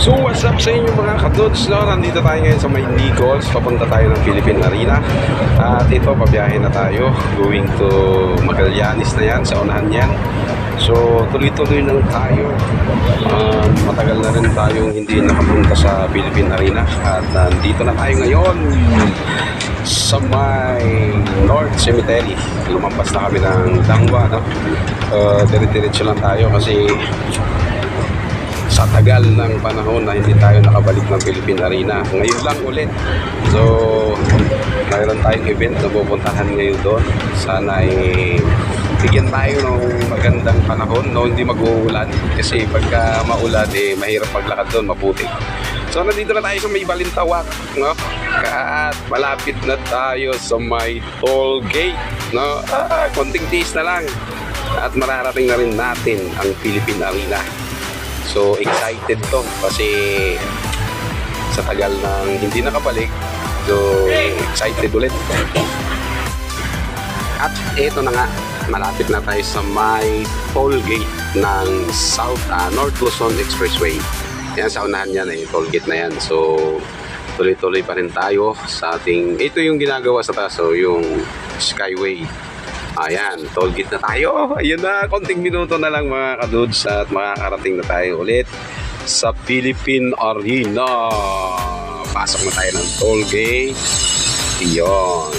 So what's up sa inyo mga kadudes, no? Nandito tayo ngayon sa May Nichols. Papunta tayo ng Philippine Arena. At ito, pabiyahe na tayo. Going to Magallanes na yan, sa unahan yan. So tuloy-tuloy lang tayo. Matagal na rin tayong hindi nakapunta sa Philippine Arena. At nandito na tayo ngayon sa May North Cemetery. Lumampas na kami ng Dangwa, no? Dire-diretso lang tayo kasi sa tagal ng panahon na hindi tayo nakabalik ng Philippine Arena. Ngayon lang ulit. So, mayroon tayong event na pupuntahan ngayon doon. Sana ay bigyan tayo ng magandang panahon, no? Hindi mag-uulan. Kasi pagka maulan, mahirap maglakad doon, maputik. So, nandito na tayo sa May Balintawak, no? At malapit na tayo sa May Toll Gate, no? Konting tiis na lang. At mararating na rin natin ang Philippine Arena. So excited to kasi sa tagal ng hindi nakabalik. So excited ulit. At ito na nga, malapit na tayo sa may toll gate ng North Luzon Expressway. Yan, sa unahan yan toll gate na yan. So tuloy-tuloy pa rin tayo sa ating, ito yung ginagawa sa taas, so yung Skyway. Ayan, toll gate na tayo. Ayan na, konting minuto na lang mga kadudes at makakarating na tayo ulit sa Philippine Arena. Pasok na tayo ng toll gate. Iyon.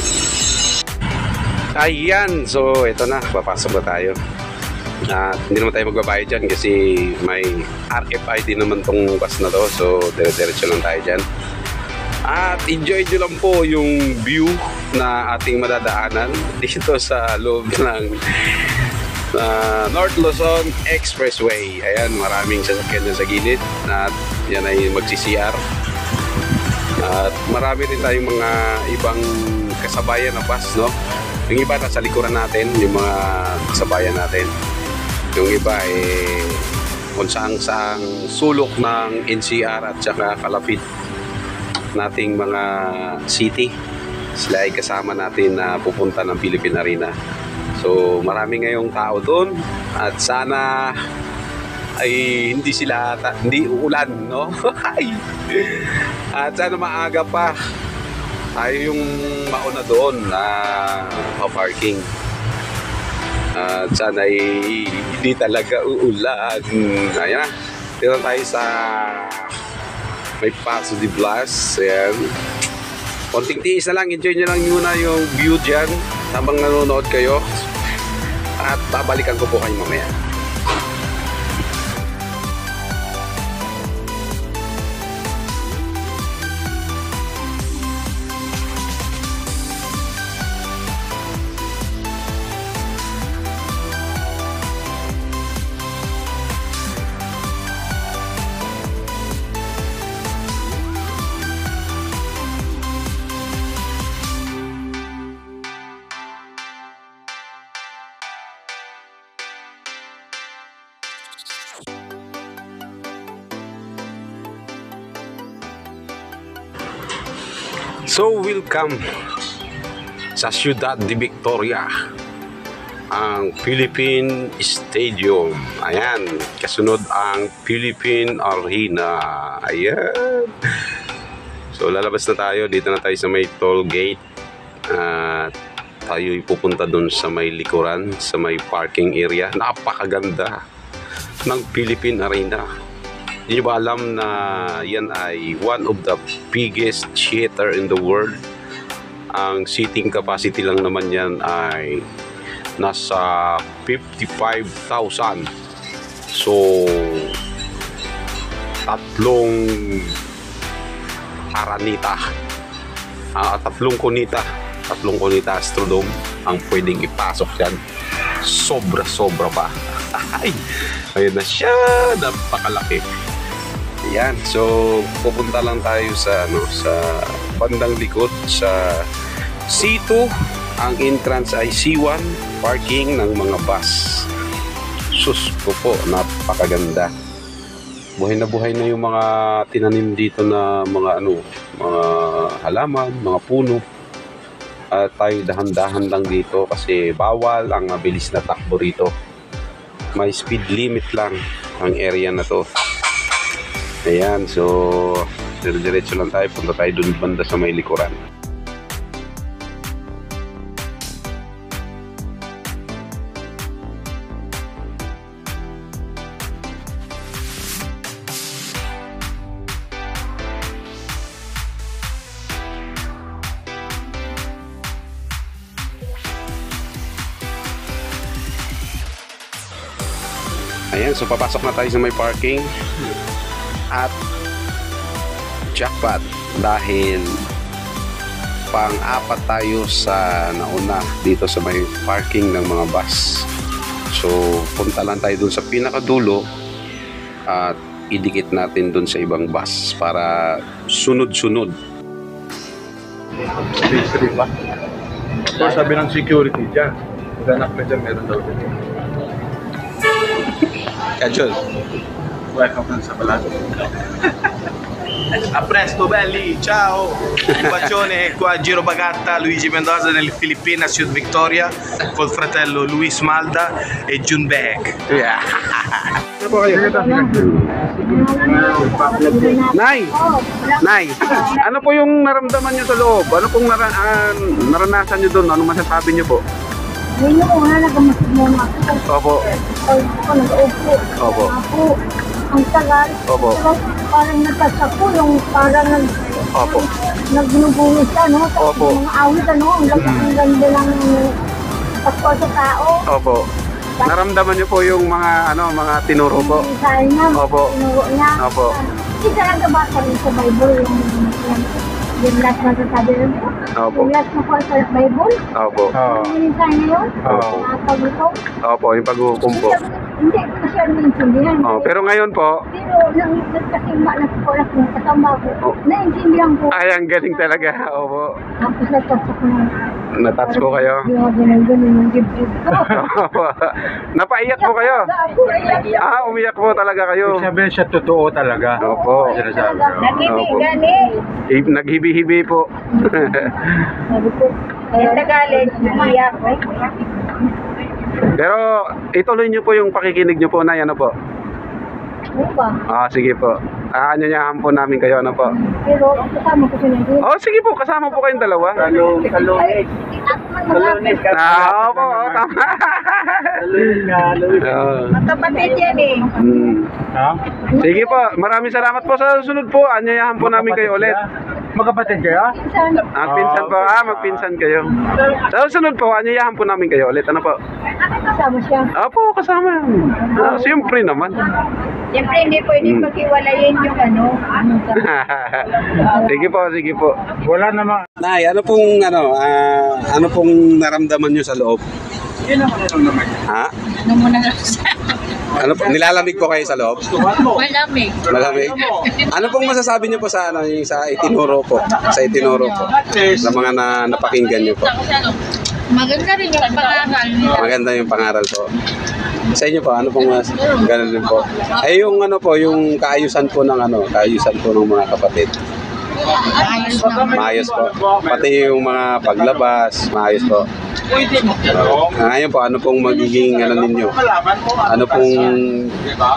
Ayan, so ito na, papasok na tayo. At hindi naman tayo magbabayad dyan kasi may RFID naman tong bus na to. So dire-diretso lang tayo dyan. At enjoy nyo lang po yung view na ating madadaanan dito sa loob ng North Luzon Expressway. Ayan, maraming sasakyan dyan sa gilid. At yan ay magsi-CR. At marami rin tayong mga ibang kasabayan na bus, no? Yung iba nasa likuran natin, yung mga kasabayan natin. Yung iba kung saang sulok ng NCR at saka kalapit nating mga city, sila ay kasama natin na pupunta ng Philippine Arena. So marami ngayong tao doon at sana ay hindi uulan, no? At sana maaga pa tayo yung mauna doon na parking. At sana ay hindi talaga uulan. Ayan na, dito tayo sa may Paso de Blas. Ayan. Konting tiis na lang. Enjoy nyo lang muna yung view dyan habang nanonood kayo. At babalikan ko po kayo mamaya. So welcome sa Ciudad de Victoria, ang Philippine Stadium. Ayan, kasunod ang Philippine Arena. Ayan. So lalabas na tayo, dito na tayo sa may toll gate. Tayo pupunta dun sa may likuran, sa may parking area. Napakaganda ng Philippine Arena. Hindi nyo ba alam na yan ay one of the biggest theater in the world? Ang seating capacity lang naman yan ay nasa 55,000. So, tatlong kunita Astrodome ang pwedeng ipasok yan. Sobra-sobra pa. Ay, ayun na siya, napakalaki. Ayan, so pupunta lang tayo sa sa bandang likod sa C2. Ang entrance ay C1, parking ng mga bus. Sus ko po, napakaganda. Buhay na yung mga tinanim dito na mga mga halaman, mga puno. At tayo dahan-dahan lang dito kasi bawal ang mabilis na takbo rito. May speed limit lang ang area na to. Ayan, so diretso lang tayo. Punta tayo dun banda sa may likuran. Ayan, so papasok na tayo sa may parking at jackpot dahil pang-apat tayo sa nauna dito sa may parking ng mga bus. So punta lang tayo dun sa pinakadulo at idikit natin dun sa ibang bus para sunod-sunod. So sabi ng security dyan, ganak na dyan, meron daw dito. Kajol. Welcome sa balat. A presto belli, ciao! Un bacione qua a Giro Bagatta, Luigi Mendoza nelle Filippine, Sud Victoria, col fratello Luis Malda e Jun Beck. Yeah. Ano po kayo? Nay! Nay! Ano po yung naramdaman nyo sa loob? Ano pong naranasan nyo doon? Ano masasabi nyo po? Ngayon ko nga nagamasig muna ako. Opo. Ako nag-upo. Opo. Ako, ang tagal. Opo. Tapos parang nagkasako yung parang Opo. nagnubungis siya, no? Tapos Opo. mga awit, ano? Ang ganda ng takwa sa tao. Opo. Naramdaman nyo po yung mga tinuro po? Sabi niya, Opo. tinuro niya. Opo. Hindi talaga ba sa Bible yung last na sasabi rin po? Opo. Yung last na po sa Bible? Opo. Ano yung mensahe na yun? Opo. Pag-ito? Opo, yung paghuhukom po. Hindi ko siya naintindihan. Oh, pero ngayon po, Pero nang nagkasimba na ko lang kung kasama ko, Oh. naintindihan ko. ay ang galing talaga. Opo. Tapos natapos ko ng... Natouch ko kayo. Ganun yung dibdib ko. Opo. Napaiyak po kayo. Ako, iyak. Ah, umiyak po talaga kayo. Sabihin siya totoo talaga. Opo. Sinasabi. Nagibig Opo. gani. Naghibi-hibi po. Sabi ko, kaya tagalit, iyak. Pero ituloy niyo po yung pakikinig niyo po na ano po. Ano ba? Ah, sige po. Aanyayahan po namin kayo ano po. Pero kasama ko siya na Oh, sige po, kasama po kayong dalawa. Ay, ako man mga... Ah, opo, oh, tama. Oo. Magkapatid yan eh. Ha? Sige po, maraming salamat po sa susunod po. Anyayahan po namin kayo ulit. Magkapatid kayo? Minsan, Magpinsan po, magpinsan kayo. Sa susunod po, anyayahan po namin kayo ulit. Ano po? kasama siya. Opo, kasama. Ah, siyempre naman. Siyempre, hindi pwede paghiwalayin yung ano. Sige po, sige po. Wala naman. Nay, ano pong ano pong naramdaman niyo sa loob? Yun naman naman. Ha? Ano muna na sa... Ano po, nilalamig po kayo sa loob? Malamig. Malamig. Ano pong masasabi niyo po sa yung sa itinuro po? Sa itinuro po. Sa mga napakinggan niyo po. Maganda rin yung pangaral nila. Maganda yung pangaral po. Sa inyo po, ano pong ganun din po? Ay yung ano po, yung kaayusan po ng kaayusan po ng mga kapatid. Ayos naman. Maayos po. Pati yung mga paglabas, maayos po. Ngayon po, ano pong magiging ninyo? Ano pong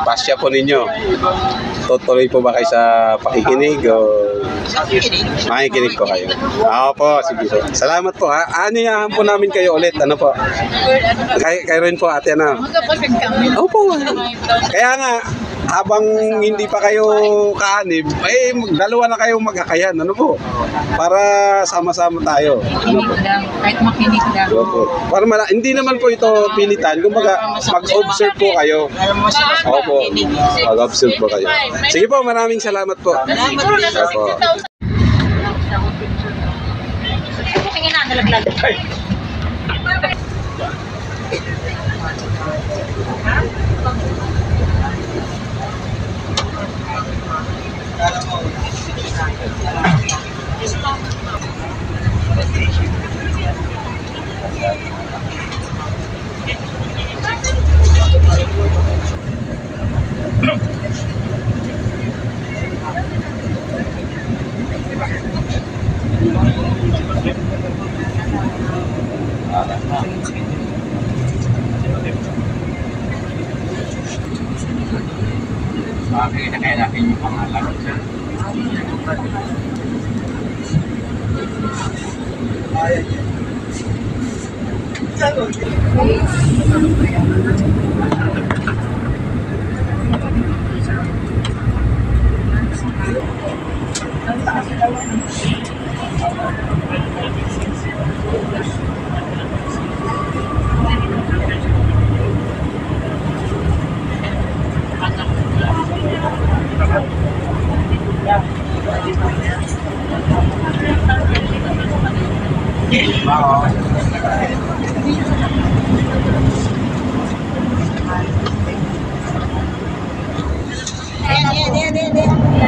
pasya po ninyo? Tutuloy po ba kayo sa pakikinig o makikinig po kayo? Oo po, sige po. Salamat po ha. Aanyayahan po namin kayo ulit. Ano po? Kayo rin po ate ano? Magkapatid kami. Opo. Kaya nga, habang hindi pa kayo kaanib, dalawa na kayong mag-akayan. Ano po? Para sama-sama tayo. Ano po? Lang, kahit makinig lang. Opo. Para hindi naman po ito pilitan. Kumbaga, mag-observe po kayo. Opo. Mag-observe po kayo. Sige po, maraming salamat po. Opo. Tingin na, nalaglag.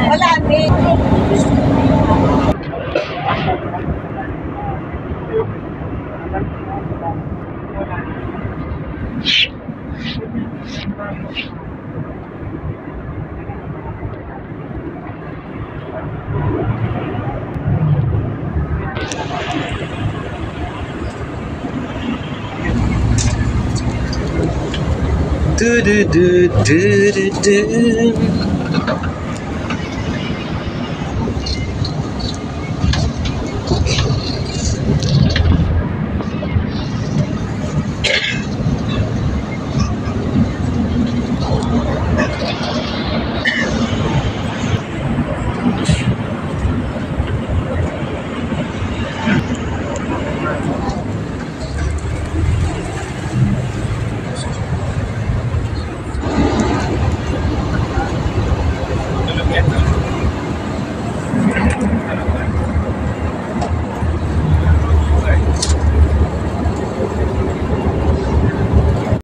Wala, din. Du, du, du, du, du, du.